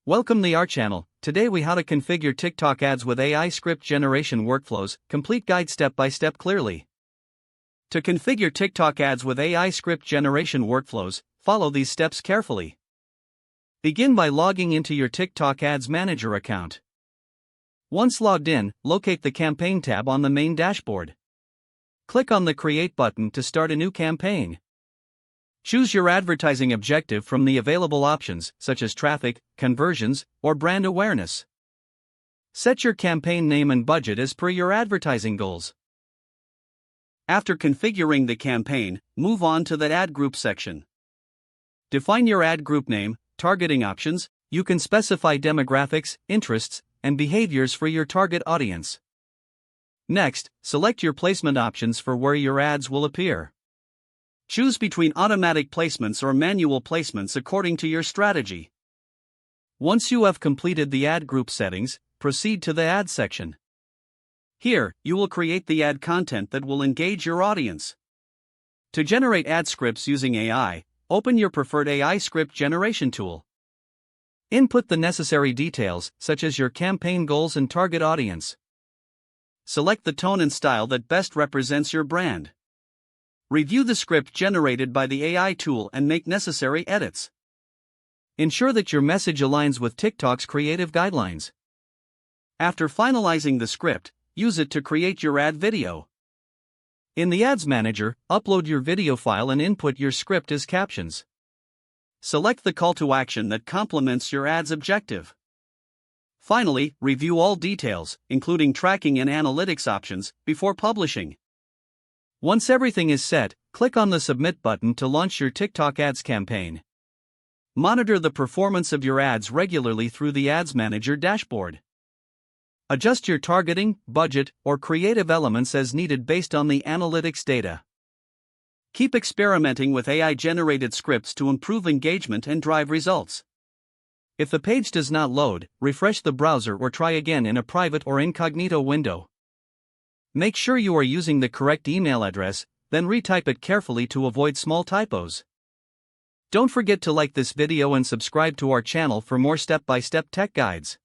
Welcome to our channel. Today we how to configure TikTok ads with AI script generation workflows, complete guide step by step clearly. To configure TikTok ads with AI script generation workflows, follow these steps carefully. Begin by logging into your TikTok Ads Manager account. Once logged in, locate the campaign tab on the main dashboard. Click on the Create button to start a new campaign. Choose your advertising objective from the available options, such as traffic, conversions, or brand awareness. Set your campaign name and budget as per your advertising goals. After configuring the campaign, move on to the ad group section. Define your ad group name, targeting options. You can specify demographics, interests, and behaviors for your target audience. Next, select your placement options for where your ads will appear. Choose between automatic placements or manual placements according to your strategy. Once you have completed the ad group settings, proceed to the ad section. Here, you will create the ad content that will engage your audience. To generate ad scripts using AI, open your preferred AI script generation tool. Input the necessary details, such as your campaign goals and target audience. Select the tone and style that best represents your brand. Review the script generated by the AI tool and make necessary edits. Ensure that your message aligns with TikTok's creative guidelines. After finalizing the script, use it to create your ad video. In the Ads Manager, upload your video file and input your script as captions. Select the call to action that complements your ad's objective. Finally, review all details, including tracking and analytics options, before publishing. Once everything is set, click on the Submit button to launch your TikTok ads campaign. Monitor the performance of your ads regularly through the Ads Manager dashboard. Adjust your targeting, budget, or creative elements as needed based on the analytics data. Keep experimenting with AI-generated scripts to improve engagement and drive results. If the page does not load, refresh the browser or try again in a private or incognito window. Make sure you are using the correct email address, then retype it carefully to avoid small typos. Don't forget to like this video and subscribe to our channel for more step-by-step tech guides.